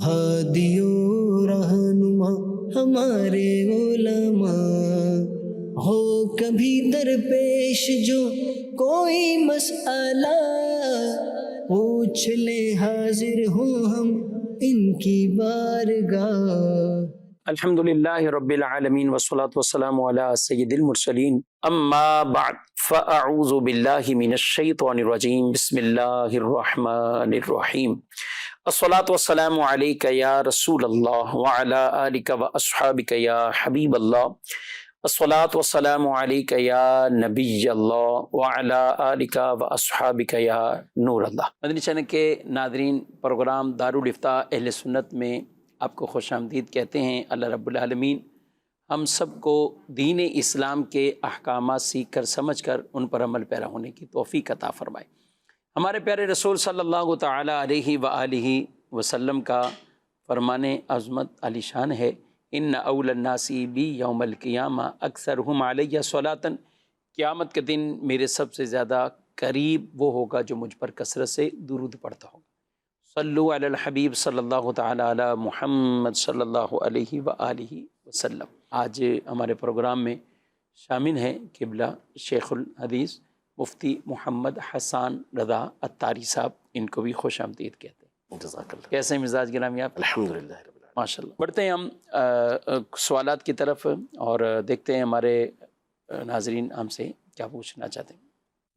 ہادیو رہنما ہمارے علماء، ہو کبھی درپیش جو کوئی مسئلہ پوچھ لے، حاضر ہوں ہم ان کی بارگاہ۔ الحمد للہ رب العالمین والصلاة والسلام علی سید المرسلین، اما بعد فاعوذ باللہ من الشیطان الرجیم، بسم اللہ الرحمن الرحیم۔ الصلاة والسلام علیک یا رسول اللہ وعلی آلک واصحابک یا حبیب اللہ، الصلاة والسلام علیک یا نبی اللہ وعلی آلک واصحابک یا نور اللہ۔ مدنی چینل کے ناظرین، پروگرام دارالافتاء اہل سنت میں آپ کو خوش آمدید کہتے ہیں۔ اللہ رب العالمین ہم سب کو دین اسلام کے احکامات سیکھ کر سمجھ کر ان پر عمل پیرا ہونے کی توفیق عطا فرمائے۔ ہمارے پیارے رسول صلی اللہ تعالی علیہ وآلہ وسلم کا فرمان عظمت علی شان ہے، ان اول الناس بی یوم القیامہ اکثرہم علیہ صلاۃ، قیامت کے دن میرے سب سے زیادہ قریب وہ ہوگا جو مجھ پر کثرت سے درود پڑھتا ہوگا۔ صلو علی الحبیب صلی اللہ تعالی علی محمد صلی اللہ علیہ وآلہ وسلم۔ آج ہمارے پروگرام میں شامل ہیں قبلہ شیخ الحدیث مفتی محمد حسان رضا عطاری صاحب، ان کو بھی خوش آمدید کہتے ہیں۔ جزاک اللہ۔ کیسے ہیں مزاج گرامی آپ؟ الحمدللہ رب العالمین۔ ماشاء اللہ۔ بڑھتے ہیں ہم سوالات کی طرف اور دیکھتے ہیں ہمارے ناظرین ہم سے کیا پوچھنا چاہتے ہیں۔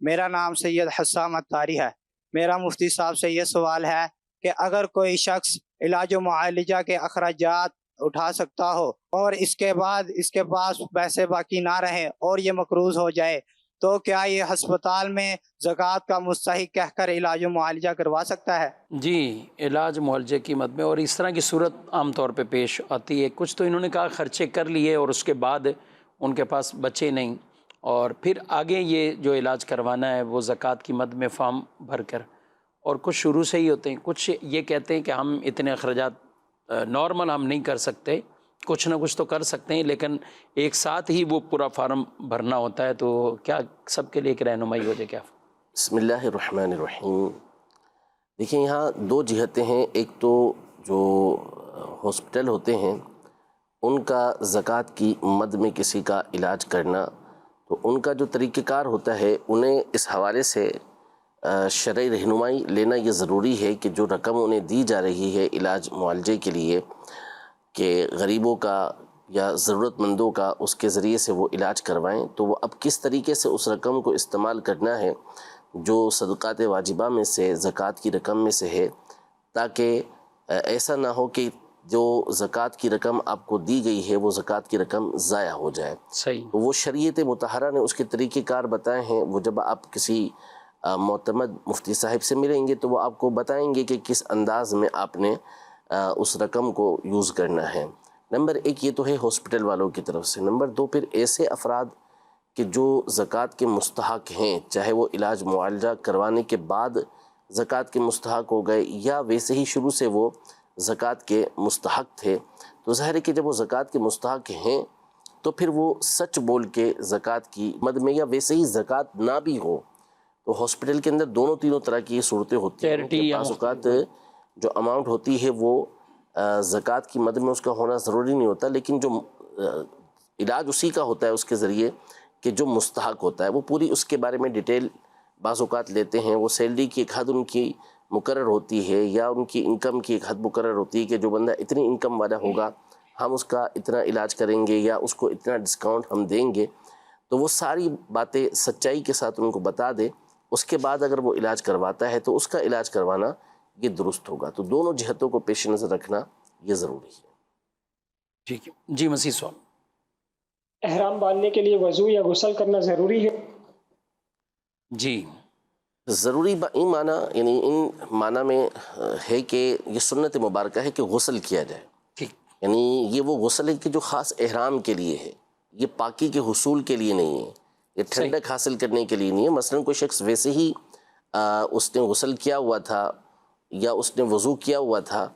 میرا نام سید حسام عطاری ہے۔ میرا مفتی صاحب سے یہ سوال ہے کہ اگر کوئی شخص علاج و معالجہ کے اخراجات اٹھا سکتا ہو اور اس کے بعد اس کے پاس پیسے باقی نہ رہیں اور یہ مقروض ہو جائے، تو کیا یہ ہسپتال میں زکوٰۃ کا مستحق کہہ کر علاج و معالجہ کروا سکتا ہے؟ جی، علاج معالجے کی مد میں، اور اس طرح کی صورت عام طور پہ پیش آتی ہے۔ کچھ تو انہوں نے کہا خرچے کر لیے اور اس کے بعد ان کے پاس بچے نہیں، اور پھر آگے یہ جو علاج کروانا ہے وہ زکوٰۃ کی مد میں فارم بھر کر، اور کچھ شروع سے ہی ہوتے ہیں۔ کچھ یہ کہتے ہیں کہ ہم اتنے اخراجات نارمل ہم نہیں کر سکتے، کچھ نہ کچھ تو کر سکتے ہیں، لیکن ایک ساتھ ہی وہ پورا فارم بھرنا ہوتا ہے، تو کیا سب کے لیے ایک رہنمائی ہو جائے کیا؟ بسم اللہ الرحمن الرحیم۔ دیکھیں، یہاں دو جہتیں ہیں۔ ایک تو جو ہاسپٹل ہوتے ہیں ان کا زکوٰۃ کی مد میں کسی کا علاج کرنا، تو ان کا جو طریقہ کار ہوتا ہے انہیں اس حوالے سے شرعی رہنمائی لینا یہ ضروری ہے کہ جو رقم انہیں دی جا رہی ہے علاج معالجے کے لیے، کہ غریبوں کا یا ضرورت مندوں کا اس کے ذریعے سے وہ علاج کروائیں، تو وہ اب کس طریقے سے اس رقم کو استعمال کرنا ہے جو صدقات واجبہ میں سے زکوٰۃ کی رقم میں سے ہے، تاکہ ایسا نہ ہو کہ جو زکوٰۃ کی رقم آپ کو دی گئی ہے وہ زکوٰۃ کی رقم ضائع ہو جائے۔ صحیح۔ تو وہ شریعت مطہرہ نے اس کے طریقہ کار بتائے ہیں۔ وہ جب آپ کسی معتمد مفتی صاحب سے ملیں گے تو وہ آپ کو بتائیں گے کہ کس انداز میں آپ نے اس رقم کو یوز کرنا ہے۔ نمبر ایک یہ تو ہے ہاسپٹل والوں کی طرف سے۔ نمبر دو، پھر ایسے افراد کہ جو زکوٰۃ کے مستحق ہیں، چاہے وہ علاج معالجہ کروانے کے بعد زکوٰۃ کے مستحق ہو گئے یا ویسے ہی شروع سے وہ زکوٰۃ کے مستحق تھے، تو ظاہر ہے کہ جب وہ زکوٰۃ کے مستحق ہیں تو پھر وہ سچ بول کے زکوٰۃ کی مد میں، یا ویسے ہی زکوٰۃ نہ بھی ہو، تو ہاسپٹل کے اندر دونوں تینوں طرح کی صورتیں ہوتی ہیں کہ بعض اوقات جو اماؤنٹ ہوتی ہے وہ زکوٰۃ کی مد میں اس کا ہونا ضروری نہیں ہوتا، لیکن جو علاج اسی کا ہوتا ہے اس کے ذریعے کہ جو مستحق ہوتا ہے، وہ پوری اس کے بارے میں ڈیٹیل بعض اوقات لیتے ہیں۔ وہ سیلری کی ایک حد ان کی مقرر ہوتی ہے، یا ان کی انکم کی ایک حد مقرر ہوتی ہے کہ جو بندہ اتنی انکم والا ہوگا ہم اس کا اتنا علاج کریں گے یا اس کو اتنا ڈسکاؤنٹ ہم دیں گے، تو وہ ساری باتیں سچائی کے ساتھ ان کو بتا دے۔ اس کے بعد اگر وہ علاج کرواتا ہے تو اس کا علاج کروانا یہ درست ہوگا۔ تو دونوں جہتوں کو پیش نظر رکھنا یہ ضروری ہے۔ ٹھیک ہے جی، مزید سوال۔ احرام باندھنے کے لیے وضو یا غسل کرنا ضروری ہے؟ جی، ضروری ان معنی، یعنی ان معنی میں ہے کہ یہ سنت مبارکہ ہے کہ غسل کیا جائے۔ ٹھیک، یعنی یہ وہ غسل ہے کہ جو خاص احرام کے لیے ہے، یہ پاکی کے حصول کے لیے نہیں ہے، یہ ٹھنڈک حاصل کرنے کے لیے نہیں ہے۔ مثلا کوئی شخص ویسے ہی اس نے غسل کیا ہوا تھا یا اس نے وضو کیا ہوا تھا،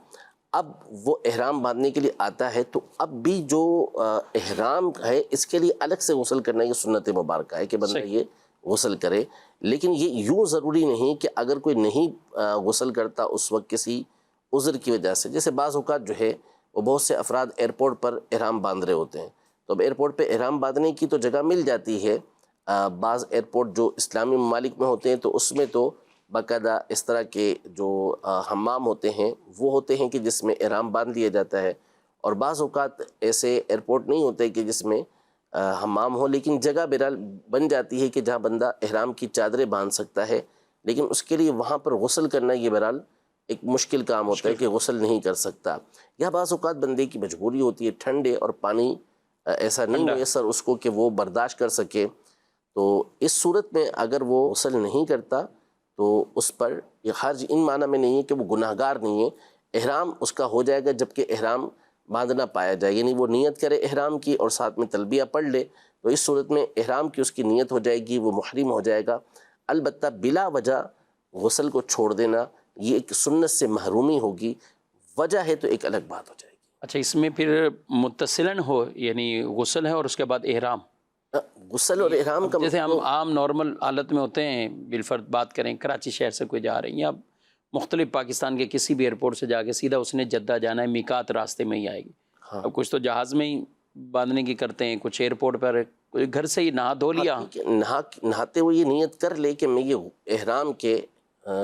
اب وہ احرام باندھنے کے لیے آتا ہے، تو اب بھی جو احرام ہے اس کے لیے الگ سے غسل کرنا یہ سنت مبارکہ ہے کہ بندہ یہ غسل کرے۔ لیکن یہ یوں ضروری نہیں کہ اگر کوئی نہیں غسل کرتا اس وقت کسی عذر کی وجہ سے، جیسے بعض اوقات جو ہے وہ بہت سے افراد ایئرپورٹ پر احرام باندھ رہے ہوتے ہیں، تو اب ایئرپورٹ پہ احرام باندھنے کی تو جگہ مل جاتی ہے، بعض ایئرپورٹ جو اسلامی ممالک میں ہوتے ہیں تو اس میں تو باقاعدہ اس طرح کے جو حمام ہوتے ہیں وہ ہوتے ہیں کہ جس میں احرام باندھ لیا جاتا ہے، اور بعض اوقات ایسے ایئرپورٹ نہیں ہوتے کہ جس میں حمام ہو، لیکن جگہ بہرحال بن جاتی ہے کہ جہاں بندہ احرام کی چادریں باندھ سکتا ہے، لیکن اس کے لیے وہاں پر غسل کرنا یہ بہرحال ایک مشکل کام ہوتا ہے کہ غسل نہیں کر سکتا، یا بعض اوقات بندے کی مجبوری ہوتی ہے، ٹھنڈے اور پانی ایسا نہیں میسر اس کو کہ وہ برداشت کر سکے، تو اس صورت میں اگر وہ غسل نہیں کرتا تو اس پر یہ حرج ان معنی میں نہیں ہے کہ وہ گناہگار نہیں ہے، احرام اس کا ہو جائے گا جبکہ احرام باندھنا پایا جائے، یعنی وہ نیت کرے احرام کی اور ساتھ میں تلبیہ پڑھ لے، تو اس صورت میں احرام کی اس کی نیت ہو جائے گی، وہ محرم ہو جائے گا۔ البتہ بلا وجہ غسل کو چھوڑ دینا یہ ایک سنت سے محرومی ہوگی، وجہ ہے تو ایک الگ بات ہو جائے گی۔ اچھا، اس میں پھر متصلاً ہو، یعنی غسل ہے اور اس کے بعد احرام، غسل اور احرام کا جیسے ہم عام نارمل حالت میں ہوتے ہیں، بالفرض بات کریں کراچی شہر سے کوئی جا رہے ہیں یا مختلف پاکستان کے کسی بھی ایئرپورٹ سے جا کے سیدھا اس نے جدہ جانا ہے، میقات راستے میں ہی آئے گی، اب کچھ تو جہاز میں ہی باندھنے کی کرتے ہیں، کچھ ایئرپورٹ پر، کوئی گھر سے ہی نہا دھو لیا، نہاتے ہوئے یہ نیت کر لے کہ میں یہ احرام کے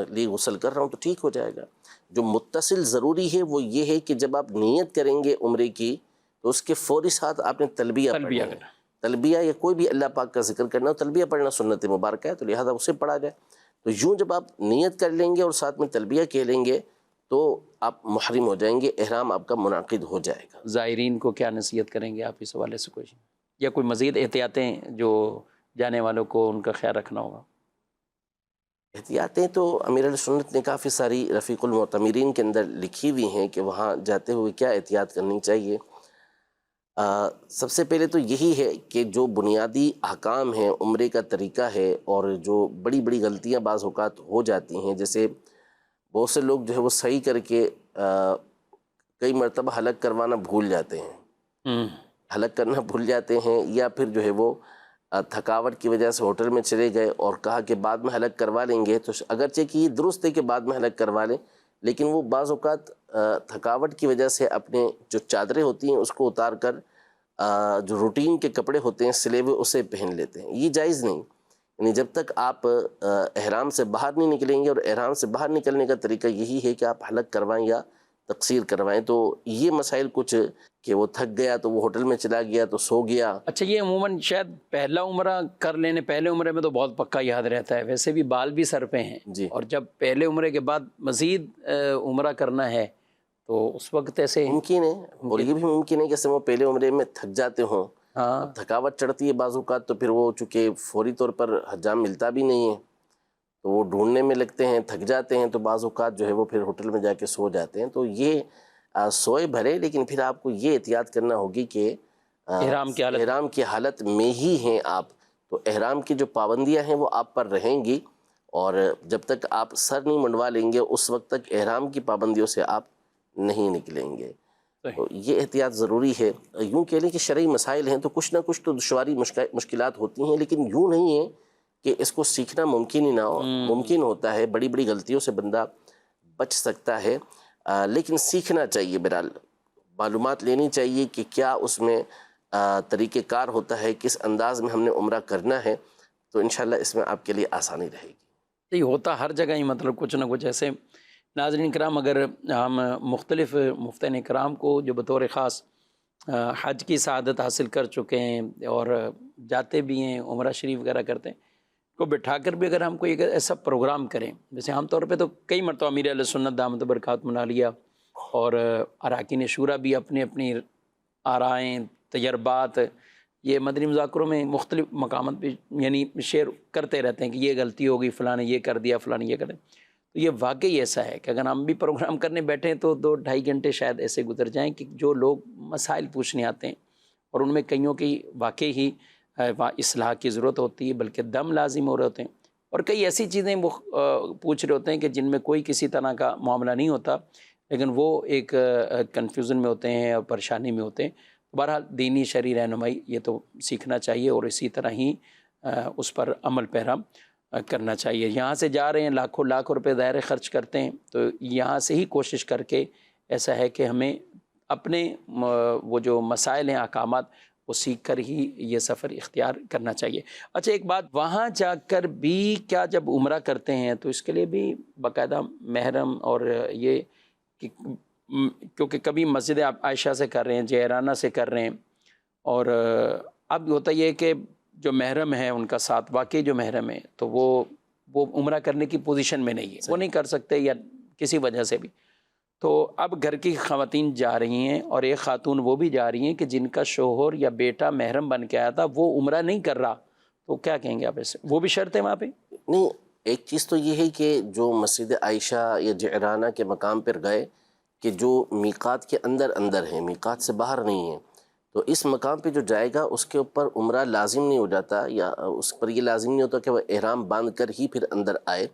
لیے غسل کر رہا ہوں تو ٹھیک ہو جائے گا۔ جو متصل ضروری ہے وہ یہ ہے کہ جب آپ نیت کریں گے عمرے کی تو اس کے فوری ساتھ آپ نے تلبیہ پڑھنا ہے، تلبیہ یا کوئی بھی اللہ پاک کا ذکر کرنا ہو، تلبیہ پڑھنا سنت مبارکہ ہے تو لہذا اسے پڑھا جائے، تو یوں جب آپ نیت کر لیں گے اور ساتھ میں تلبیہ کہہ لیں گے تو آپ محرم ہو جائیں گے، احرام آپ کا منعقد ہو جائے گا۔ زائرین کو کیا نصیحت کریں گے آپ اس حوالے سے، کوئی یا کوئی مزید احتیاطیں جو جانے والوں کو ان کا خیال رکھنا ہوگا؟ احتیاطیں تو امیر علیہ سنت نے کافی ساری رفیق المعتمرین کے اندر لکھی ہوئی ہیں کہ وہاں جاتے ہوئے کیا احتیاط کرنی چاہیے۔ سب سے پہلے تو یہی ہے کہ جو بنیادی احکام ہیں، عمرے کا طریقہ ہے، اور جو بڑی بڑی غلطیاں بعض اوقات ہو جاتی ہیں، جیسے بہت سے لوگ جو ہے وہ صحیح کر کے کئی مرتبہ حلق کروانا بھول جاتے ہیں، حلق کرنا بھول جاتے ہیں، یا پھر جو ہے وہ تھکاوٹ کی وجہ سے ہوٹل میں چلے گئے اور کہا کہ بعد میں حلق کروا لیں گے، تو اگرچہ کہ یہ درست ہے کہ بعد میں حلق کروا لیں، لیکن وہ بعض اوقات تھکاوٹ کی وجہ سے اپنے جو چادریں ہوتی ہیں اس کو اتار کر جو روٹین کے کپڑے ہوتے ہیں سلے ہوئے اسے پہن لیتے ہیں، یہ جائز نہیں، یعنی جب تک آپ احرام سے باہر نہیں نکلیں گے، اور احرام سے باہر نکلنے کا طریقہ یہی ہے کہ آپ حلق کروائیں یا تقصیر کروائیں، تو یہ مسائل کچھ کہ وہ تھک گیا تو وہ ہوٹل میں چلا گیا تو سو گیا۔ اچھا، یہ عموماً شاید پہلا عمرہ کر لینے، پہلے عمرے میں تو بہت پکا یاد رہتا ہے، ویسے بھی بال بھی سر پہ ہیں جی، اور جب پہلے عمرے کے بعد مزید عمرہ کرنا ہے تو اس وقت ایسے ممکن ہے، اور یہ بھی ممکن ہے کہ وہ پہلے عمرے میں تھک جاتے ہوں، تھکاوٹ چڑھتی ہے بعض اوقات، تو پھر وہ چونکہ فوری طور پر حجام ملتا بھی نہیں ہے تو وہ ڈھونڈنے میں لگتے ہیں، تھک جاتے ہیں، تو بعض اوقات جو ہے وہ پھر ہوٹل میں جا کے سو جاتے ہیں، تو یہ سوئے بھرے، لیکن پھر آپ کو یہ احتیاط کرنا ہوگی کہ احرام کی حالت میں ہی ہیں آپ، تو احرام کی جو پابندیاں ہیں وہ آپ پر رہیں گی، اور جب تک آپ سر نہیں منڈوا لیں گے اس وقت تک احرام کی پابندیوں سے آپ نہیں نکلیں گے، تو یہ احتیاط ضروری ہے۔ یوں کہہ لیں کہ شرعی مسائل ہیں تو کچھ نہ کچھ تو دشواری مشکلات ہوتی ہیں، لیکن یوں نہیں ہے کہ اس کو سیکھنا ممکن ہی نہ ہو، ممکن ہوتا ہے، بڑی بڑی غلطیوں سے بندہ بچ سکتا ہے، لیکن سیکھنا چاہیے، بہرحال معلومات لینی چاہیے کہ کیا اس میں طریقہ کار ہوتا ہے، کس انداز میں ہم نے عمرہ کرنا ہے، تو انشاءاللہ اس میں آپ کے لیے آسانی رہے گی۔ یہ ہوتا ہر جگہ ہی، مطلب کچھ نہ کچھ ایسے۔ ناظرین کرام، اگر ہم مختلف مفتین کرام کو جو بطور خاص حج کی سعادت حاصل کر چکے ہیں اور جاتے بھی ہیں، عمرہ شریف وغیرہ کرتے ہیں، کو بٹھا کر بھی اگر ہم کوئی ایسا پروگرام کریں، جیسے عام طور پہ تو کئی مرتبہ امیر علیہ سنت دامت برکاتہم العالیہ اور اراکین شورا بھی اپنی اپنی آرائیں، تجربات یہ مدنی مذاکروں میں مختلف مقامات پہ یعنی شیئر کرتے رہتے ہیں کہ یہ غلطی ہوگی، فلاں نے یہ کر دیا، فلاں نے یہ کر دیا، تو یہ واقعی ایسا ہے کہ اگر ہم بھی پروگرام کرنے بیٹھیں تو 2-2.5 گھنٹے شاید ایسے گزر جائیں کہ جو لوگ مسائل پوچھنے آتے ہیں اور ان میں کئیوں کی واقعی ہی اصلاح کی ضرورت ہوتی ہے، بلکہ دم لازم ہو رہے ہوتے ہیں، اور کئی ایسی چیزیں وہ پوچھ رہے ہوتے ہیں کہ جن میں کوئی کسی طرح کا معاملہ نہیں ہوتا، لیکن وہ ایک کنفیوژن میں ہوتے ہیں اور پریشانی میں ہوتے ہیں۔ بہرحال دینی شرعی رہنمائی یہ تو سیکھنا چاہیے اور اسی طرح ہی اس پر عمل پیرا کرنا چاہیے. یہاں سے جا رہے ہیں لاکھوں لاکھ روپے ظاہر خرچ کرتے ہیں، تو یہاں سے ہی کوشش کر کے ایسا ہے کہ ہمیں اپنے وہ جو مسائل ہیں احکامات وہ سیکھ کر ہی یہ سفر اختیار کرنا چاہیے. اچھا ایک بات، وہاں جا کر بھی کیا جب عمرہ کرتے ہیں تو اس کے لیے بھی باقاعدہ محرم اور یہ کیونکہ کبھی مسجد عائشہ سے کر رہے ہیں، جیرانہ سے کر رہے ہیں، اور اب ہوتا یہ ہے کہ جو محرم ہے ان کا ساتھ واقعی جو محرم ہے تو وہ عمرہ کرنے کی پوزیشن میں نہیں ہے، وہ نہیں کر سکتے یا کسی وجہ سے بھی. تو اب گھر کی خواتین جا رہی ہیں اور ایک خاتون وہ بھی جا رہی ہیں کہ جن کا شوہر یا بیٹا محرم بن کے آیا تھا وہ عمرہ نہیں کر رہا، تو کیا کہیں گے آپ ایسے؟ وہ بھی شرط ہے وہاں پہ؟ نہیں، ایک چیز تو یہ ہے کہ جو مسجد عائشہ یا جعرانہ کے مقام پر گئے کہ جو میقات کے اندر ہیں، میقات سے باہر نہیں ہیں، تو اس مقام پہ جو جائے گا اس کے اوپر عمرہ لازم نہیں ہو جاتا، یا اس پر یہ لازم نہیں ہوتا کہ وہ احرام باندھ کر ہی پھر اندر آئے.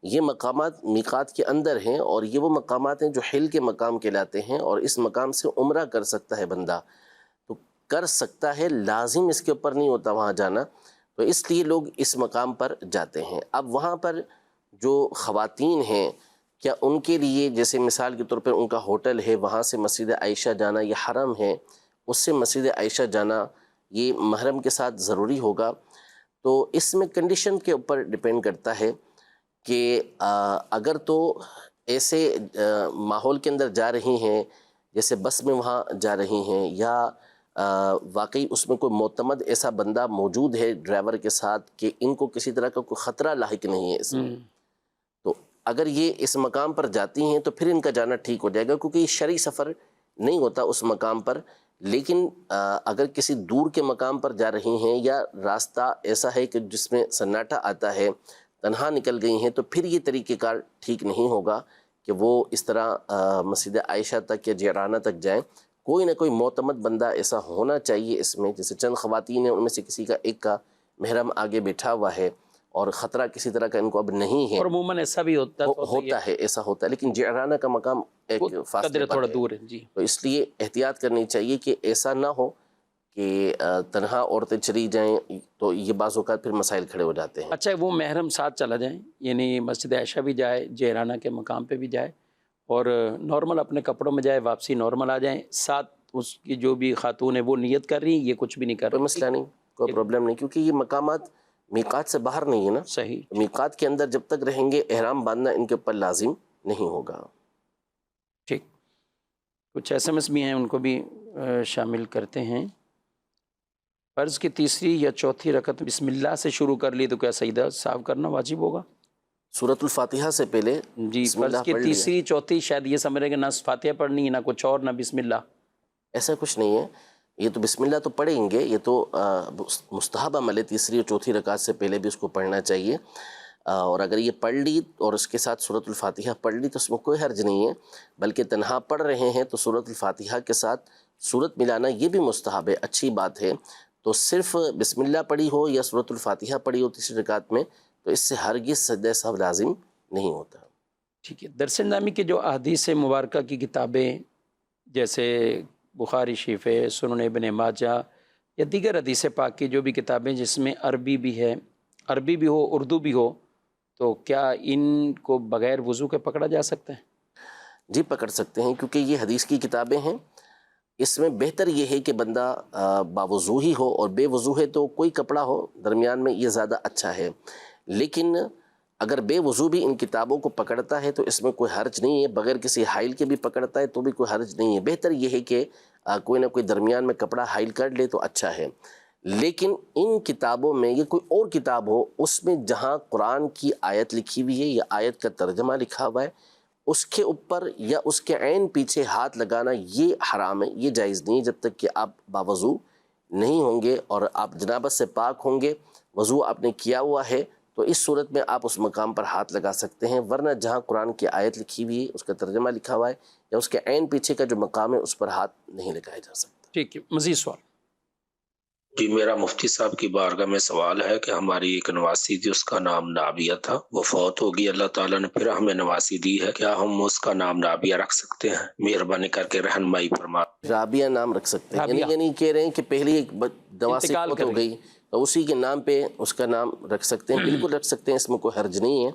یہ مقامات میقات کے اندر ہیں، اور یہ وہ مقامات ہیں جو حل کے مقام کہلاتے ہیں، اور اس مقام سے عمرہ کر سکتا ہے بندہ، تو کر سکتا ہے، لازم اس کے اوپر نہیں ہوتا وہاں جانا. تو اس لیے لوگ اس مقام پر جاتے ہیں. اب وہاں پر جو خواتین ہیں، کیا ان کے لیے جیسے مثال کے طور پر ان کا ہوٹل ہے، وہاں سے مسجد عائشہ جانا یہ حرم ہے، اس سے مسجد عائشہ جانا یہ محرم کے ساتھ ضروری ہوگا؟ تو اس میں کنڈیشن کے اوپر ڈیپینڈ کرتا ہے کہ اگر تو ایسے ماحول کے اندر جا رہی ہیں جیسے بس میں وہاں جا رہی ہیں، یا واقعی اس میں کوئی معتمد ایسا بندہ موجود ہے ڈرائیور کے ساتھ کہ ان کو کسی طرح کا کوئی خطرہ لاحق نہیں ہے اس میں، تو اگر یہ اس مقام پر جاتی ہیں تو پھر ان کا جانا ٹھیک ہو جائے گا، کیونکہ یہ شرعی سفر نہیں ہوتا اس مقام پر. لیکن اگر کسی دور کے مقام پر جا رہی ہیں یا راستہ ایسا ہے کہ جس میں سناٹا آتا ہے، تنہا نکل گئی ہیں، تو پھر یہ طریقہ کار ٹھیک نہیں ہوگا کہ وہ اس طرح مسجد عائشہ تک یا جعرانہ تک جائیں. کوئی نہ کوئی معتمد بندہ ایسا ہونا چاہیے اس میں، جیسے چند خواتین ہیں ان میں سے کسی کا ایک کا محرم آگے بیٹھا ہوا ہے اور خطرہ کسی طرح کا ان کو اب نہیں ہے، اور عموماً ایسا بھی ہوتا ہے ایسا ہوتا ہے. لیکن جعرانہ کا مقام ایک فاصلے قدر پر تھوڑا ہے، دور ہے. جی تو اس لیے احتیاط کرنی چاہیے کہ ایسا نہ ہو کہ تنہا عورتیں چلی جائیں، تو یہ بعض اوقات پھر مسائل کھڑے ہو جاتے ہیں. اچھا وہ محرم ساتھ چلا جائیں، یعنی مسجد عائشہ بھی جائے، جیرانہ کے مقام پہ بھی جائے، اور نارمل اپنے کپڑوں میں جائے، واپسی نارمل آ جائیں، ساتھ اس کی جو بھی خاتون ہے وہ نیت کر رہی ہیں، یہ کچھ بھی نہیں کر کوئی رہی. مسئلہ نہیں، کوئی پرابلم نہیں، کیونکہ یہ مقامات میقات سے باہر نہیں ہے نا. صحیح. میقات کے اندر جب تک رہیں گے احرام باندھنا ان کے اوپر لازم نہیں ہوگا. ٹھیک. کچھ SMS بھی ہیں ان کو بھی شامل کرتے ہیں. فرض کی تیسری یا چوتھی رکعت بسم اللہ سے شروع کر لی تو کیا سجدہ صاحب کرنا واجب ہوگا؟ سورۃ الفاتحہ سے پہلے جی بسم فرض اللہ کی پڑھ لیا. تیسری چوتھی شاید یہ سمجھ رہے کہ نہ فاتحہ پڑھنی ہے نہ کچھ اور نہ بسم اللہ. ایسا کچھ نہیں ہے، یہ تو بسم اللہ تو پڑھیں گے، یہ تو مستحب عمل ہے، تیسری اور چوتھی رکعت سے پہلے بھی اس کو پڑھنا چاہیے. اور اگر یہ پڑھ لی اور اس کے ساتھ سورۃ الفاتحہ پڑھ لی تو اس میں کوئی حرج نہیں ہے، بلکہ تنہا پڑھ رہے ہیں تو سورۃ الفاتحہ کے ساتھ سورت ملانا یہ بھی مستحب ہے، اچھی بات ہے. تو صرف بسم اللہ پڑھی ہو یا سورۃ الفاتحہ پڑھی ہو تیسری رکعت میں تو اس سے ہرگز سجدہ سہو لازم نہیں ہوتا. ٹھیک ہے. درس نامی کے جو احادیث مبارکہ کی کتابیں جیسے بخاری شریف ہے، سنن ابن ماجہ یا دیگر حدیث پاک کی جو بھی کتابیں جس میں عربی بھی ہے، عربی بھی ہو اردو بھی ہو، تو کیا ان کو بغیر وضو کے پکڑا جا سکتا ہے؟ جی پکڑ سکتے ہیں، کیونکہ یہ حدیث کی کتابیں ہیں. اس میں بہتر یہ ہے کہ بندہ باوضو ہی ہو، اور بے وضو ہے تو کوئی کپڑا ہو درمیان میں، یہ زیادہ اچھا ہے. لیکن اگر بے وضو بھی ان کتابوں کو پکڑتا ہے تو اس میں کوئی حرج نہیں ہے، بغیر کسی حائل کے بھی پکڑتا ہے تو بھی کوئی حرج نہیں ہے. بہتر یہ ہے کہ کوئی نہ کوئی درمیان میں کپڑا حائل کر لے تو اچھا ہے. لیکن ان کتابوں میں یہ کوئی اور کتاب ہو، اس میں جہاں قرآن کی آیت لکھی ہوئی ہے یا آیت کا ترجمہ لکھا ہوا ہے، اس کے اوپر یا اس کے عین پیچھے ہاتھ لگانا یہ حرام ہے، یہ جائز نہیں جب تک کہ آپ باوضو نہیں ہوں گے اور آپ جنابت سے پاک ہوں گے، وضو آپ نے کیا ہوا ہے، تو اس صورت میں آپ اس مقام پر ہاتھ لگا سکتے ہیں. ورنہ جہاں قرآن کی آیت لکھی ہوئی ہے، اس کا ترجمہ لکھا ہوا ہے یا اس کے عین پیچھے کا جو مقام ہے اس پر ہاتھ نہیں لگایا جا سکتا. ٹھیک ہے. مزید سوال؟ جی میرا مفتی صاحب کی بارگاہ میں سوال ہے کہ ہماری ایک نواسی تھی، اس کا نام نابیہ تھا، وہ فوت ہو گئی، اللہ تعالیٰ نے پھر ہمیں نواسی دی ہے، کیا ہم اس کا نام نابیہ رکھ سکتے ہیں؟ مہربانی کر کے رہنمائی فرما۔ رابعہ نام رکھ سکتے ہیں، رابعہ یعنی کہہ رہے ہیں کہ پہلی ایک نواسی انتقال فوت کر ہو گئی تو اسی کے نام پہ اس کا نام رکھ سکتے ہیں، بالکل رکھ سکتے ہیں، اس میں کوئی حرج نہیں ہے۔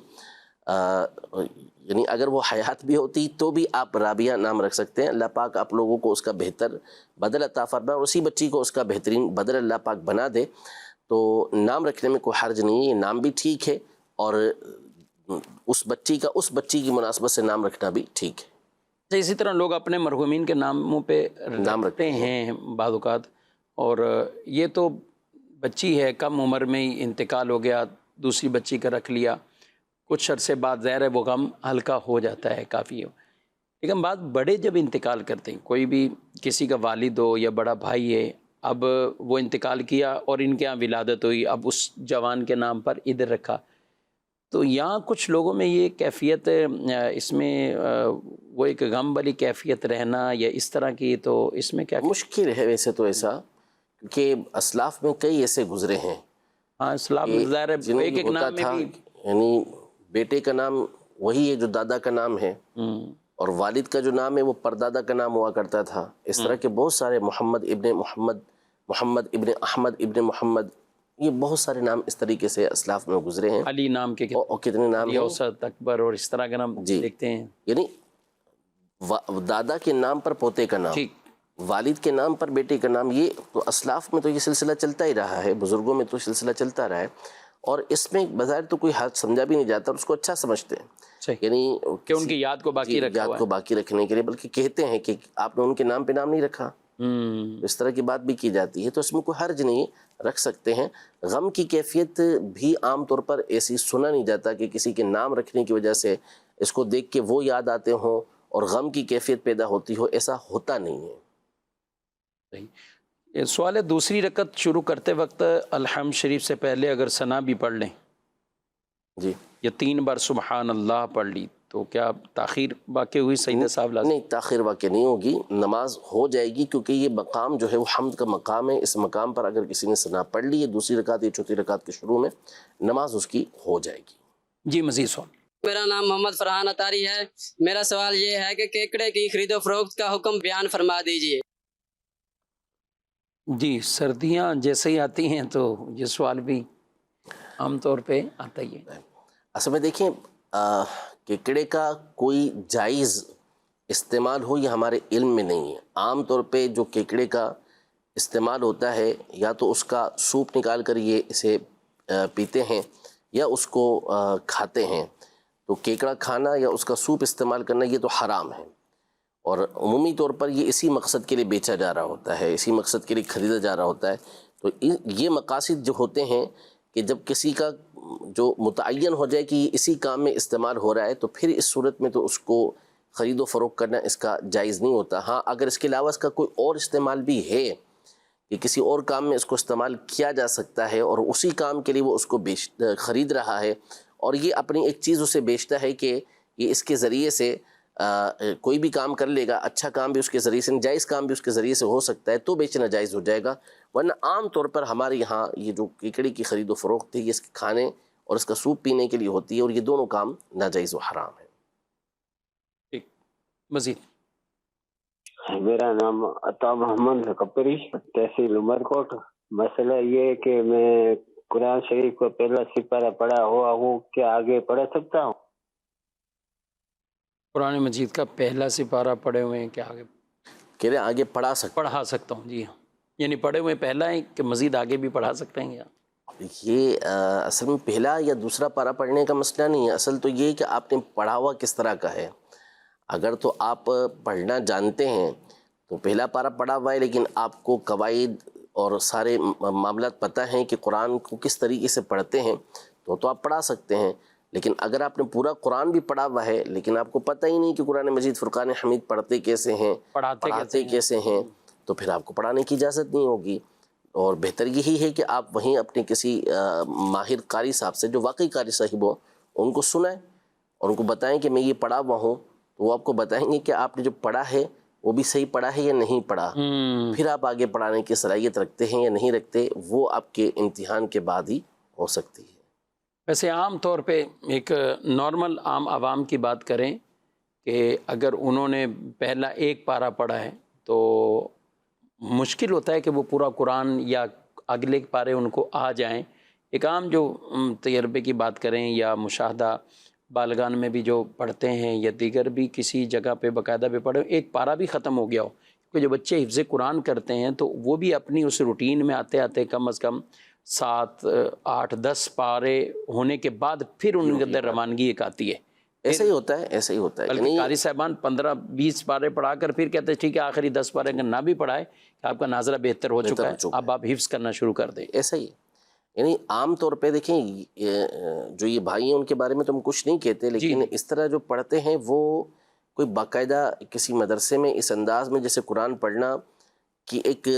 یعنی اگر وہ حیات بھی ہوتی تو بھی آپ رابعہ نام رکھ سکتے ہیں۔ اللہ پاک آپ لوگوں کو اس کا بہتر بدل عطا فرمائے اور اسی بچی کو اس کا بہترین بدل اللہ پاک بنا دے، تو نام رکھنے میں کوئی حرج نہیں ہے، یہ نام بھی ٹھیک ہے اور اس بچی کی مناسبت سے نام رکھنا بھی ٹھیک ہے۔ اسی طرح لوگ اپنے مرحومین کے ناموں پہ نام رکھتے ہیں بعض اوقات، اور یہ تو بچی ہے کم عمر میں ہی انتقال ہو گیا، دوسری بچی کا رکھ لیا، کچھ عرصے بعد ظاہر ہے وہ غم ہلکا ہو جاتا ہے کافی، لیکن بعض بڑے جب انتقال کرتے ہیں، کوئی بھی کسی کا والد ہو یا بڑا بھائی ہے، اب وہ انتقال کیا اور ان کے یہاں ولادت ہوئی، اب اس جوان کے نام پر ادھر رکھا، تو یہاں کچھ لوگوں میں یہ کیفیت اس میں وہ ایک غم والی کیفیت رہنا یا اس طرح کی، تو اس میں کیا مشکل ہے ویسے تو ایسا، کیونکہ اسلاف میں کئی ایسے گزرے ہیں۔ ہاں اسلام میں ظاہر ہے جنہوں ایک یہ ایک ہوتا نام میں تھا، بھی یعنی بیٹے کا نام وہی ہے جو دادا کا نام ہے، اور والد کا جو نام ہے وہ پردادا کا نام ہوا کرتا تھا۔ اس طرح کے بہت سارے محمد ابن محمد، محمد ابن احمد ابن محمد، یہ بہت سارے نام اس طریقے سے اسلاف میں گزرے ہیں۔ علی نام کے اور کتنے نام علی ہیں، اوسط اکبر اور اس طرح کا نام جی، دیکھتے ہیں۔ یعنی دادا کے نام پر پوتے کا نام، ٹھیک، والد کے نام پر بیٹے کا نام، یہ تو اسلاف میں تو یہ سلسلہ چلتا ہی رہا ہے، بزرگوں میں تو سلسلہ چلتا رہا ہے، اور اس میں بظاہر تو کوئی حرج سمجھا بھی نہیں جاتا اور اس کو اچھا سمجھتے ہیں، صحیح، یعنی کہ ان کی یاد کو باقی رکھا یاد ہوا کو باقی رکھنے کے لیے، بلکہ کہتے ہیں کہ آپ نے ان کے نام پہ نام نہیں رکھا، ہے۔ اس طرح کی بات بھی کی جاتی ہے، تو اس میں کوئی حرج نہیں، رکھ سکتے ہیں۔ غم کی کیفیت بھی عام طور پر ایسی سنا نہیں جاتا کہ کسی کے نام رکھنے کی وجہ سے اس کو دیکھ کے وہ یاد آتے ہوں اور غم کی کیفیت پیدا ہوتی ہو، ایسا ہوتا نہیں ہے۔ یہ سوال ہے، دوسری رکعت شروع کرتے وقت الحمد شریف سے پہلے اگر ثنا بھی پڑھ لیں جی، یا 3 بار سبحان اللہ پڑھ لی تو کیا تاخیر واقع ہوئی؟ سیدہ صاحب لازم نہیں، تاخیر واقع نہیں ہوگی، نماز ہو جائے گی، کیونکہ یہ مقام جو ہے وہ حمد کا مقام ہے، اس مقام پر اگر کسی نے ثنا پڑھ لی ہے دوسری رکعت یا چوتھی رکعت کے شروع میں، نماز اس کی ہو جائے گی۔ جی مزید سوال۔ میرا نام محمد فرحان اطاری ہے، میرا سوال یہ ہے کہ کیکڑے کی خرید و فروخت کا حکم بیان فرما دیجئے۔ جی سردیاں جیسے ہی آتی ہیں تو یہ سوال بھی عام طور پہ آتا ہی ہے۔ اصل میں دیکھیں، کیکڑے کا کوئی جائز استعمال ہو یہ ہمارے علم میں نہیں ہے۔ عام طور پہ جو کیکڑے کا استعمال ہوتا ہے، یا تو اس کا سوپ نکال کر یہ اسے پیتے ہیں یا اس کو کھاتے ہیں، تو کیکڑا کھانا یا اس کا سوپ استعمال کرنا یہ تو حرام ہے، اور عمومی طور پر یہ اسی مقصد کے لیے بیچا جا رہا ہوتا ہے، اسی مقصد کے لیے خریدا جا رہا ہوتا ہے۔ تو یہ مقاصد جو ہوتے ہیں کہ جب کسی کا جو متعین ہو جائے کہ یہ اسی کام میں استعمال ہو رہا ہے، تو پھر اس صورت میں تو اس کو خرید و فروخت کرنا اس کا جائز نہیں ہوتا۔ ہاں اگر اس کے علاوہ اس کا کوئی اور استعمال بھی ہے کہ کسی اور کام میں اس کو استعمال کیا جا سکتا ہے اور اسی کام کے لیے وہ اس کو خرید رہا ہے، اور یہ اپنی ایک چیز اسے بیچتا ہے کہ یہ اس کے ذریعے سے کوئی بھی کام کر لے گا، اچھا کام بھی اس کے ذریعے سے، جائز کام بھی اس کے ذریعے سے ہو سکتا ہے، تو بیچنا جائز ہو جائے گا۔ ورنہ عام طور پر ہمارے یہاں یہ جو کیکڑی کی خرید و فروخت ہے یہ اس کے کھانے اور اس کا سوپ پینے کے لیے ہوتی ہے، اور یہ دونوں کام ناجائز و حرام ہے۔ ٹھیک، مزید۔ میرا نام عطا محمد کپری، تحصیل عمرکوٹ۔ مسئلہ یہ ہے کہ میں قرآن شریف کو پہلا سپارہ پڑھا ہوا ہوں، کیا آگے پڑھ سکتا ہوں؟ قرآن مجید کا پہلا سپارہ پڑھے ہوئے ہیں، کیا آگے کہہ رہے ہیں آگے پڑھا سکتا ہوں؟ جی ہاں، یعنی پڑھے ہوئے پہلا ہے کہ مزید آگے بھی پڑھا سکتے ہیں؟ یہ اصل میں پہلا یا دوسرا پارہ پڑھنے کا مسئلہ نہیں ہے، اصل تو یہ ہے کہ آپ نے پڑھا ہوا کس طرح کا ہے۔ اگر تو آپ پڑھنا جانتے ہیں تو پہلا پارہ پڑھا ہوا ہے، لیکن آپ کو قواعد اور سارے معاملات پتہ ہیں کہ قرآن کو کس طریقے سے پڑھتے ہیں، تو آپ پڑھا سکتے ہیں۔ لیکن اگر آپ نے پورا قرآن بھی پڑھا ہوا ہے لیکن آپ کو پتہ ہی نہیں کہ قرآن مجید فرقان حمید پڑھتے کیسے ہیں، پڑھاتے کیسے ہیں، تو پھر آپ کو پڑھانے کی اجازت نہیں ہوگی۔ اور بہتر یہی ہے کہ آپ وہیں اپنے کسی ماہر قاری صاحب سے جو واقعی قاری صاحب ہوں ان کو سنائیں اور ان کو بتائیں کہ میں یہ پڑھا ہوا ہوں، تو وہ آپ کو بتائیں گے کہ آپ نے جو پڑھا ہے وہ بھی صحیح پڑھا ہے یا نہیں پڑھا، پھر آپ آگے پڑھانے کی صلاحیت رکھتے ہیں یا نہیں رکھتے، وہ آپ کے امتحان کے بعد ہی ہو سکتی ہے۔ ویسے عام طور پہ ایک نارمل عام عوام کی بات کریں کہ اگر انہوں نے پہلا ایک پارہ پڑھا ہے تو مشکل ہوتا ہے کہ وہ پورا قرآن یا اگلے پارے ان کو آ جائیں۔ ایک عام جو تجربے کی بات کریں یا مشاہدہ بالغان میں بھی جو پڑھتے ہیں یا دیگر بھی کسی جگہ پہ باقاعدہ پہ پڑھے، ایک پارہ بھی ختم ہو گیا ہو، کیونکہ جو بچے حفظ قرآن کرتے ہیں تو وہ بھی اپنی اس روٹین میں آتے آتے کم از کم 7 8 10 پارے ہونے کے بعد پھر ان کے اندر روانگی ایک آتی ہے۔ ایسا ہی ہوتا ہے، ایسا ہی ہوتا ہے۔ بلکہ قاری صاحبان 15 20 پارے پڑھا کر پھر کہتے ہیں ٹھیک ہے آخری 10 پارے اگر نہ بھی پڑھائے کہ آپ کا ناظرہ بہتر ہو چکا ہے، اب آپ حفظ کرنا شروع کر دیں۔ ایسا ہی یعنی عام طور پہ دیکھیں جو یہ بھائی ہیں ان کے بارے میں تو ہم کچھ نہیں کہتے، لیکن اس طرح جو پڑھتے ہیں وہ کوئی باقاعدہ کسی مدرسے میں اس انداز میں جیسے قرآن پڑھنا کی ایک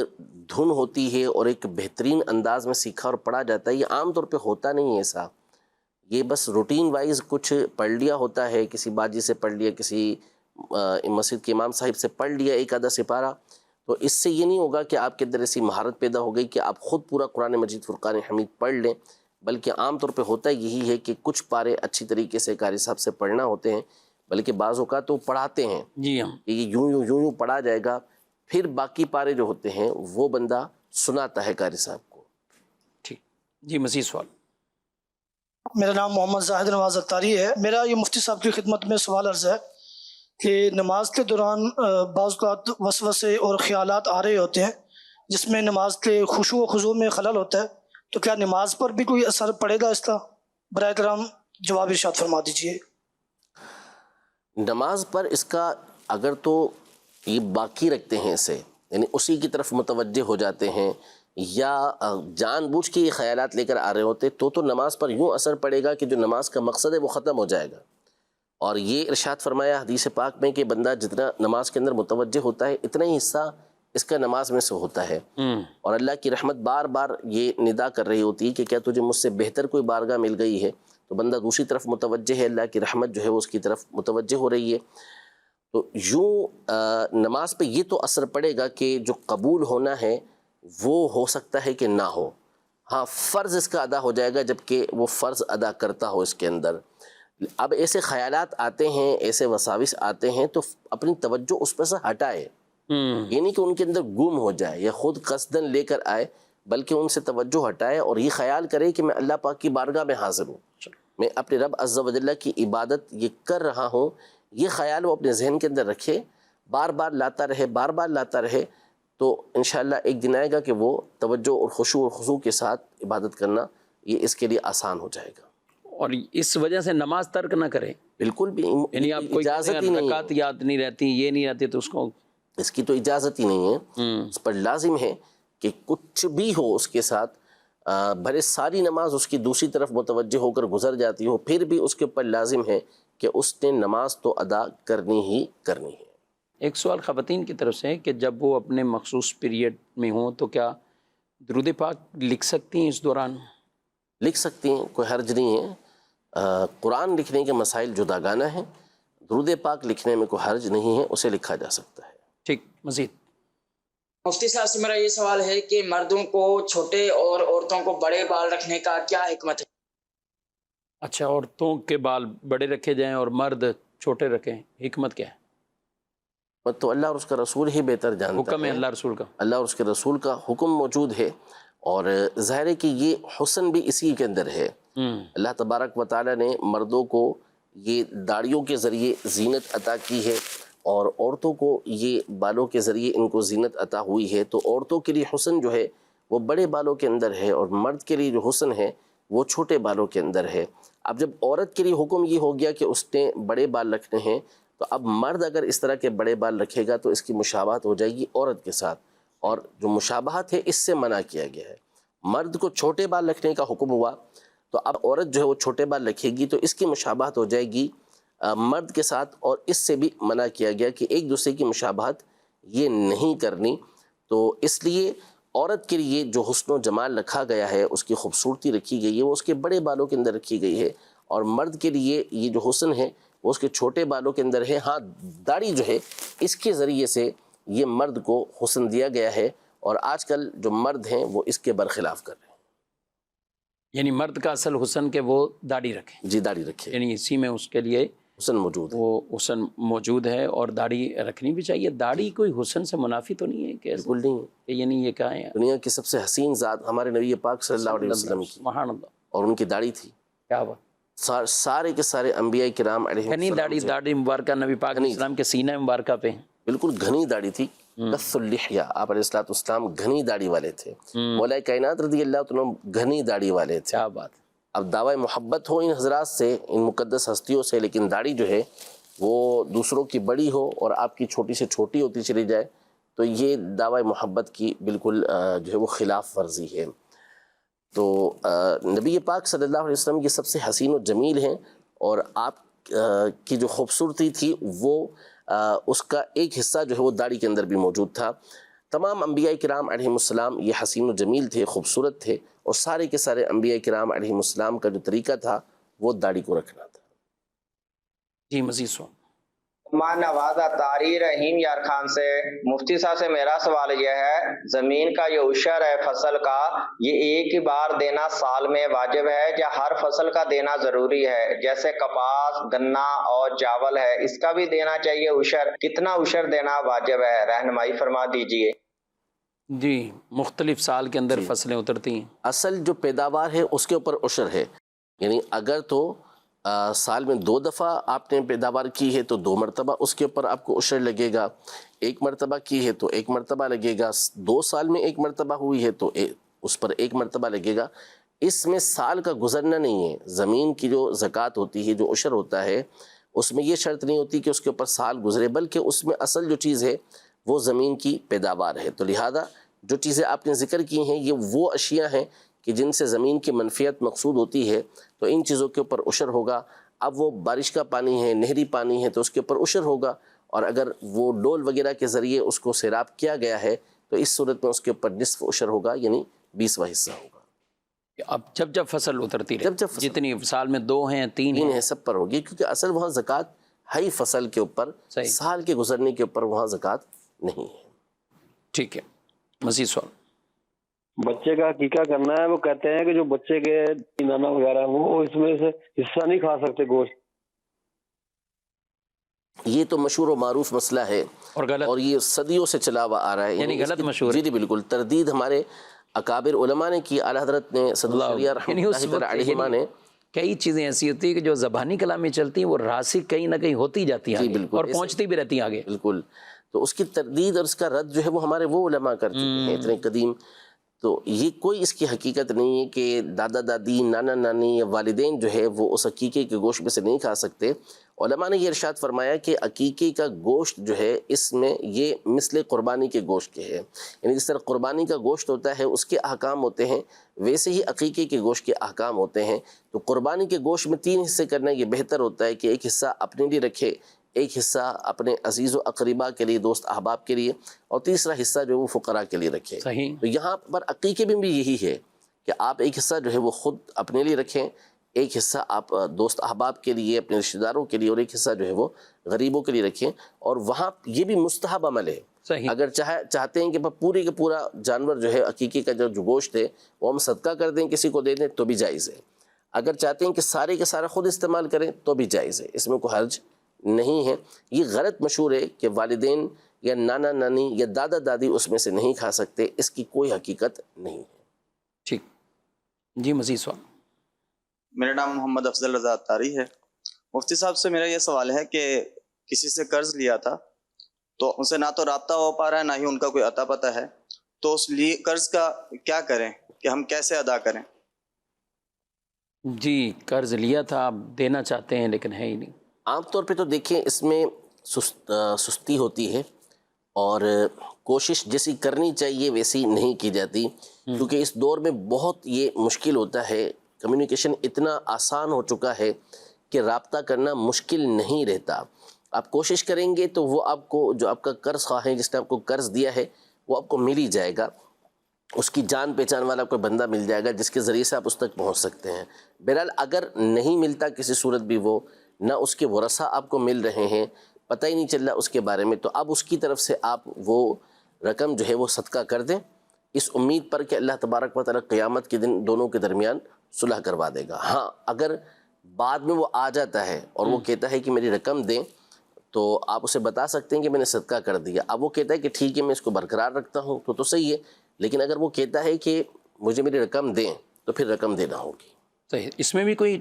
دھن ہوتی ہے اور ایک بہترین انداز میں سیکھا اور پڑھا جاتا ہے، یہ عام طور پہ ہوتا نہیں ہے ایسا۔ یہ بس روٹین وائز کچھ پڑھ لیا ہوتا ہے، کسی باجی سے پڑھ لیا، کسی مسجد کے امام صاحب سے پڑھ لیا ایک آدھا سپارہ، تو اس سے یہ نہیں ہوگا کہ آپ کے اندر ایسی مہارت پیدا ہو گئی کہ آپ خود پورا قرآن مجید فرقان حمید پڑھ لیں، بلکہ عام طور پہ ہوتا یہی ہے کہ کچھ پارے اچھی طریقے سے قاری صاحب سے پڑھنا ہوتے ہیں، بلکہ بعض اوقات تو پڑھاتے ہیں جی ہم کہ یہ یوں پڑھا جائے گا، پھر باقی پارے جو ہوتے ہیں وہ بندہ سناتا ہے قاری صاحب کو۔ ٹھیک جی، مزید سوال؟ میرا نام محمد زاہد نواز اتاری ہے۔ میرا یہ مفتی صاحب کی خدمت میں سوال عرض ہے کہ نماز کے دوران بعض اوقات وسوسے اور خیالات آ رہے ہوتے ہیں جس میں نماز کے خشوع و خضوع میں خلل ہوتا ہے، تو کیا نماز پر بھی کوئی اثر پڑے گا اس کا؟ برائے کرم جواب ارشاد فرما دیجیے۔ نماز پر اس کا اگر تو یہ باقی رکھتے ہیں اسے، یعنی اسی کی طرف متوجہ ہو جاتے ہیں یا جان بوجھ کے یہ خیالات لے کر آ رہے ہوتے تو نماز پر یوں اثر پڑے گا کہ جو نماز کا مقصد ہے وہ ختم ہو جائے گا۔ اور یہ ارشاد فرمایا حدیث پاک میں کہ بندہ جتنا نماز کے اندر متوجہ ہوتا ہے اتنا ہی حصہ اس کا نماز میں سے ہوتا ہے، اور اللہ کی رحمت بار بار یہ ندا کر رہی ہوتی ہے کہ کیا تجھے مجھ سے بہتر کوئی بارگاہ مل گئی ہے، تو بندہ دوسری طرف متوجہ ہے، اللہ کی رحمت جو ہے وہ اس کی طرف متوجہ ہو رہی ہے۔ تو یوں نماز پہ یہ تو اثر پڑے گا کہ جو قبول ہونا ہے وہ ہو سکتا ہے کہ نہ ہو، ہاں فرض اس کا ادا ہو جائے گا جبکہ وہ فرض ادا کرتا ہو اس کے اندر۔ اب ایسے خیالات آتے ہیں، ایسے وساوس آتے ہیں تو اپنی توجہ اس پر سے ہٹائے، یہ نہیں کہ ان کے اندر گم ہو جائے یا خود قصدن لے کر آئے، بلکہ ان سے توجہ ہٹائے اور یہ خیال کرے کہ میں اللہ پاک کی بارگاہ میں حاضر ہوں، میں اپنے رب عز و جل کی عبادت یہ کر رہا ہوں، یہ خیال وہ اپنے ذہن کے اندر رکھے، بار بار لاتا رہے، بار بار لاتا رہے، تو انشاءاللہ ایک دن آئے گا کہ وہ توجہ اور خشوع اور خضوع کے ساتھ عبادت کرنا یہ اس کے لیے آسان ہو جائے گا۔ اور اس وجہ سے نماز ترک نہ کرے، بالکل بھی یعنی آپ کو اجازت ہی نہیں رکعت یاد نہیں رہتی، یہ نہیں رہتی تو اس کی تو اجازت ہی نہیں ہے، اس پر لازم ہے کہ کچھ بھی ہو اس کے ساتھ، بھلے ساری نماز اس کی دوسری طرف متوجہ ہو کر گزر جاتی ہو، پھر بھی اس کے اوپر لازم ہے کہ اس نے نماز تو ادا کرنی ہی کرنی ہے۔ ایک سوال خواتین کی طرف سے ہے کہ جب وہ اپنے مخصوص پیریڈ میں ہوں تو کیا درود پاک لکھ سکتی ہیں اس دوران؟ لکھ سکتی ہیں، کوئی حرج نہیں ہے۔ قرآن لکھنے کے مسائل جداگانہ ہیں، درود پاک لکھنے میں کوئی حرج نہیں ہے، اسے لکھا جا سکتا ہے۔ ٹھیک، مزید؟ مفتی صاحب سے میرا یہ سوال ہے کہ مردوں کو چھوٹے اور عورتوں کو بڑے بال رکھنے کا کیا حکمت ہے؟ اچھا، عورتوں کے بال بڑے رکھے جائیں اور مرد چھوٹے رکھیں، حکمت کیا ہے؟ تو اللہ اور اس کا رسول ہی بہتر جانتا ہے، حکم ہے اللہ رسول کا، اللہ اور اس کے رسول کا حکم موجود ہے، اور ظاہر ہے کہ یہ حسن بھی اسی کے اندر ہے۔ اللہ تبارک و تعالیٰ نے مردوں کو یہ داڑھیوں کے ذریعے زینت عطا کی ہے اور عورتوں کو یہ بالوں کے ذریعے ان کو زینت عطا ہوئی ہے، تو عورتوں کے لیے حسن جو ہے وہ بڑے بالوں کے اندر ہے اور مرد کے لیے جو حسن ہے وہ چھوٹے بالوں کے اندر ہے۔ اب جب عورت کے لیے حکم یہ ہو گیا کہ اس نے بڑے بال رکھنے ہیں، تو اب مرد اگر اس طرح کے بڑے بال رکھے گا تو اس کی مشابہت ہو جائے گی عورت کے ساتھ، اور جو مشابہت ہے اس سے منع کیا گیا ہے۔ مرد کو چھوٹے بال رکھنے کا حکم ہوا تو اب عورت جو ہے وہ چھوٹے بال رکھے گی تو اس کی مشابہت ہو جائے گی مرد کے ساتھ، اور اس سے بھی منع کیا گیا کہ ایک دوسرے کی مشابہت یہ نہیں کرنی۔ تو اس لیے عورت کے لیے جو حسن و جمال رکھا گیا ہے، اس کی خوبصورتی رکھی گئی ہے، وہ اس کے بڑے بالوں کے اندر رکھی گئی ہے، اور مرد کے لیے یہ جو حسن ہے وہ اس کے چھوٹے بالوں کے اندر ہے. ہاں داڑھی جو ہے اس کے ذریعے سے یہ مرد کو حسن دیا گیا ہے، اور آج کل جو مرد ہیں وہ اس کے برخلاف کر رہے ہیں. یعنی مرد کا اصل حسن کہ وہ داڑھی رکھے، جی داڑھی رکھے، یعنی اسی میں اس کے لیے حسن موجود ہے. وہ حسن موجود ہے، اور داڑھی رکھنی بھی چاہیے. داڑھی کوئی حسن سے منافی تو نہیں ہے کہ بالکل نہیں ہے. کہ یعنی یہ کہاں ہے؟ دنیا کی سب سے حسین ذات ہمارے نبی پاک صلی اللہ علیہ وسلم کی، سبحان اللہ، اور ان کی داڑھی تھی. کیا بات. سارے کے سارے انبیاء کرام علیہ گھنی داڑھی، داڑھی مبارکہ نبی پاک علیہ السلام کے سینہ مبارکہ پہ بالکل گھنی داڑھی تھی. کث اللحیہ، آپ علیہ الصلوۃ والسلام گھنی داڑھی والے تھے. مولا کائنات رضی اللہ عنہ گھنی داڑھی والے تھے. کیا بات. اب دعوی محبت ہو ان حضرات سے، ان مقدس ہستیوں سے، لیکن داڑھی جو ہے وہ دوسروں کی بڑی ہو اور آپ کی چھوٹی سے چھوٹی ہوتی چلی جائے، تو یہ دعوی محبت کی بالکل جو ہے وہ خلاف ورزی ہے. تو نبی پاک صلی اللہ علیہ وسلم کی سب سے حسین و جمیل ہیں، اور آپ کی جو خوبصورتی تھی وہ اس کا ایک حصہ جو ہے وہ داڑھی کے اندر بھی موجود تھا. تمام انبیاء کرام علیہم السلام یہ حسین و جمیل تھے، خوبصورت تھے، اور سارے کے سارے انبیاء کرام علیہم السلام کا جو طریقہ تھا وہ داڑھی کو رکھنا تھا. جی مزید سو. ماں نوازہ طاری رحیم یار خان سے مفتی صاحب سے میرا سوال یہ ہے، زمین کا یہ عشر ہے فصل کا، یہ ایک ہی بار دینا سال میں واجب ہے یا ہر فصل کا دینا ضروری ہے؟ جیسے کپاس، گنا اور چاول ہے، اس کا بھی دینا چاہیے عشر، کتنا عشر دینا واجب ہے؟ رہنمائی فرما دیجئے. جی مختلف سال کے اندر فصلیں اترتی ہیں. اصل جو پیداوار ہے اس کے اوپر عشر ہے. یعنی اگر تو سال میں 2 دفعہ آپ نے پیداوار کی ہے تو 2 مرتبہ اس کے اوپر آپ کو عشر لگے گا. 1 مرتبہ کی ہے تو 1 مرتبہ لگے گا. 2 سال میں 1 مرتبہ ہوئی ہے تو اس پر 1 مرتبہ لگے گا. اس میں سال کا گزرنا نہیں ہے. زمین کی جو زکوٰۃ ہوتی ہے، جو عشر ہوتا ہے، اس میں یہ شرط نہیں ہوتی کہ اس کے اوپر سال گزرے، بلکہ اس میں اصل جو چیز ہے وہ زمین کی پیداوار ہے. تو لہذا جو چیزیں آپ نے ذکر کی ہیں یہ وہ اشیاء ہیں کہ جن سے زمین کی منفیت مقصود ہوتی ہے، تو ان چیزوں کے اوپر عشر ہوگا. اب وہ بارش کا پانی ہے، نہری پانی ہے، تو اس کے اوپر عشر ہوگا. اور اگر وہ ڈول وغیرہ کے ذریعے اس کو سیراب کیا گیا ہے تو اس صورت میں اس کے اوپر نصف عشر ہوگا، یعنی 20واں حصہ ہوگا. اب جب فصل اترتی رہے، جب فصل جتنی سال میں 2 ہیں 3 ہیں سب پر ہوگی، کیونکہ اصل وہاں زکوٰۃ ہے فصل کے اوپر، سال کے گزرنے کے اوپر وہاں زکوٰۃ نہیں ہے. ٹھیک ہے. مزید سوال. بچے کا عقیقہ کرنا ہے، وہ کہتے ہیں کہ جو بچے کے نانا وغیرہ وہ اس میں سے حصہ نہیں کھا سکتے گوشت. یہ تو مشہور و معروف مسئلہ ہے اور غلط، اور یہ صدیوں سے چلا ہوا آ رہا ہے. یعنی غلط مشہور. جی بالکل. تردید ہمارے اکابر علماء نے کی. اعلیٰ حضرت نے صدر الشریعہ رحمۃ اللہ علیہ نے کئی چیزیں ایسی ہوتی ہیں کہ جو زبانی کلام میں چلتی ہیں وہ راسخ کہیں نہ کہیں ہوتی جاتی ہیں اور پہنچتی بھی رہتی ہیں آگے. بالکل. تو اس کی تردید اور اس کا رد جو ہے وہ ہمارے وہ علماء کر چکے ہیں اتنے قدیم. تو یہ کوئی اس کی حقیقت نہیں ہے کہ دادا دادی، نانا نانی یا والدین جو ہے وہ اس عقیقے کے گوشت میں سے نہیں کھا سکتے. علماء نے یہ ارشاد فرمایا کہ عقیقے کا گوشت جو ہے اس میں یہ مثل قربانی کے گوشت کے ہے. یعنی جس طرح قربانی کا گوشت ہوتا ہے اس کے احکام ہوتے ہیں، ویسے ہی عقیقے کے گوشت کے احکام ہوتے ہیں. تو قربانی کے گوشت میں 3 حصے کرنا یہ بہتر ہوتا ہے کہ ایک حصہ اپنے لیے رکھے، ایک حصہ اپنے عزیز و اقربا کے لیے، دوست احباب کے لیے، اور تیسرا حصہ جو ہے وہ فقراء کے لیے رکھے. صحیح. تو یہاں پر عقیقے میں بھی یہی ہے کہ آپ ایک حصہ جو ہے وہ خود اپنے لیے رکھیں، ایک حصہ آپ دوست احباب کے لیے، اپنے رشتہ داروں کے لیے، اور ایک حصہ جو ہے وہ غریبوں کے لیے رکھیں. اور وہاں یہ بھی مستحب عمل ہے. صحیح. اگر چاہتے ہیں کہ پورے کا پورا جانور جو ہے عقیقے کا جو گوشت ہے وہ ہم صدقہ کر دیں، کسی کو دے دیں تو بھی جائز ہے. اگر چاہتے ہیں کہ سارے کے سارا خود استعمال کریں تو بھی جائز ہے، اس میں کوئی حرج نہیں ہے. یہ غلط مشہور ہے کہ والدین یا نانا نانی یا دادا دادی اس میں سے نہیں کھا سکتے، اس کی کوئی حقیقت نہیں ہے. ٹھیک. جی مزید سوال. میرا نام محمد افضل رضا اتاری ہے. مفتی صاحب سے میرا یہ سوال ہے کہ کسی سے قرض لیا تھا تو ان سے نہ تو رابطہ ہو پا رہا ہے، نہ ہی ان کا کوئی عطا پتہ ہے، تو اس لیے قرض کا کیا کریں کہ ہم کیسے ادا کریں؟ جی قرض لیا تھا، آپ دینا چاہتے ہیں لیکن ہے ہی نہیں. عام طور پہ تو دیکھیں اس میں سستی ہوتی ہے اور کوشش جیسی کرنی چاہیے ویسی نہیں کی جاتی، کیونکہ اس دور میں بہت یہ مشکل ہوتا ہے. کمیونیکیشن اتنا آسان ہو چکا ہے کہ رابطہ کرنا مشکل نہیں رہتا. آپ کوشش کریں گے تو وہ آپ کو جو آپ کا قرض خواہ ہے، جس نے آپ کو قرض دیا ہے، وہ آپ کو مل ہی جائے گا. اس کی جان پہچان والا کوئی بندہ مل جائے گا جس کے ذریعے سے آپ اس تک پہنچ سکتے ہیں. بہرحال اگر نہیں ملتا کسی صورت بھی وہ نہ اس کے ورثہ آپ کو مل رہے ہیں، پتہ ہی نہیں چل رہا اس کے بارے میں، تو اب اس کی طرف سے آپ وہ رقم جو ہے وہ صدقہ کر دیں، اس امید پر کہ اللہ تبارک و تعالیٰ قیامت کے دن دونوں کے درمیان صلح کروا دے گا۔ ہاں اگر بعد میں وہ آ جاتا ہے اور وہ کہتا ہے کہ میری رقم دیں، تو آپ اسے بتا سکتے ہیں کہ میں نے صدقہ کر دیا۔ اب وہ کہتا ہے کہ ٹھیک ہے میں اس کو برقرار رکھتا ہوں تو صحیح ہے، لیکن اگر وہ کہتا ہے کہ مجھے میری رقم دیں تو پھر رقم دینا ہوگی۔ صحیح، اس میں بھی کوئی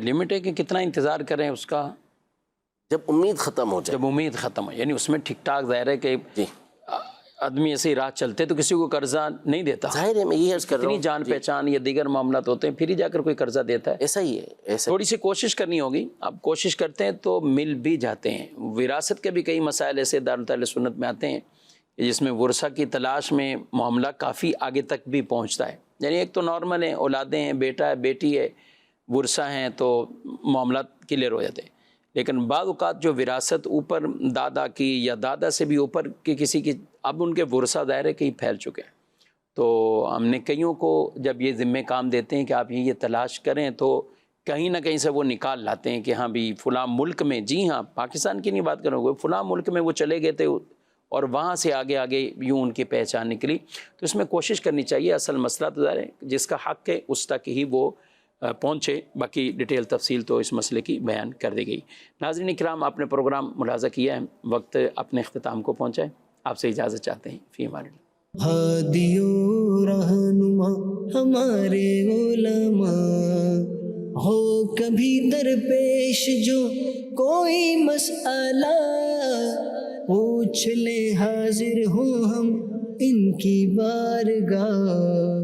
لمٹ ہے کہ کتنا انتظار کریں اس کا؟ جب امید ختم ہو جائے، جب امید ختم ہو، یعنی اس میں ٹھیک ٹھاک ظاہر ہے کہ جی آدمی ایسے ہی راہ چلتے تو کسی کو قرضہ نہیں دیتا، ظاہر ہے میں یہ عرض کر رہا اتنی ہوں جان پہچان یا دیگر معاملات ہوتے ہیں پھر ہی جا کر کوئی قرضہ دیتا ہے۔ ایسا ہی ہے، ایسا تھوڑی سی کوشش کرنی ہوگی، آپ کوشش کرتے ہیں تو مل بھی جاتے ہیں۔ وراثت کے بھی کئی مسائل ایسے دارالتعلیٰ سنت میں آتے ہیں جس میں ورثہ کی تلاش میں معاملہ کافی آگے تک بھی پہنچتا ہے، یعنی ایک تو نارمل ہیں، اولادیں ہیں، بیٹا ہے، بیٹی ہے، ورثہ ہیں تو معاملات کلیئر ہو جاتے ہیں، لیکن بعض اوقات جو وراثت اوپر دادا کی یا دادا سے بھی اوپر کی کسی کی، اب ان کے ورثہ دائرے کہیں پھیل چکے ہیں، تو ہم نے کئیوں کو جب یہ ذمہ کام دیتے ہیں کہ آپ یہ تلاش کریں تو کہیں نہ کہیں سے وہ نکال لاتے ہیں کہ ہاں بھی فلاں ملک میں، جی ہاں پاکستان کی نہیں بات کروں گے، فلاں ملک میں وہ چلے گئے تھے اور وہاں سے آگے آگے یوں ان کی پہچان نکلی، تو اس میں کوشش کرنی چاہیے۔ اصل مسئلہ تو ظاہر ہے جس کا حق ہے اس تک ہی وہ پہنچے، باقی ڈیٹیل تفصیل تو اس مسئلے کی بیان کر دی گئی۔ ناظرین کرام، آپ نے پروگرام ملاحظہ کیا ہے، وقت اپنے اختتام کو پہنچا ہے، آپ سے اجازت چاہتے ہیں، فی امان اللہ۔ ہادی و رہنما ہمارے علماء، ہو کبھی درپیش جو کوئی مسئلہ، پوچھ لیں حاضر ہوں ہم ان کی بارگاہ۔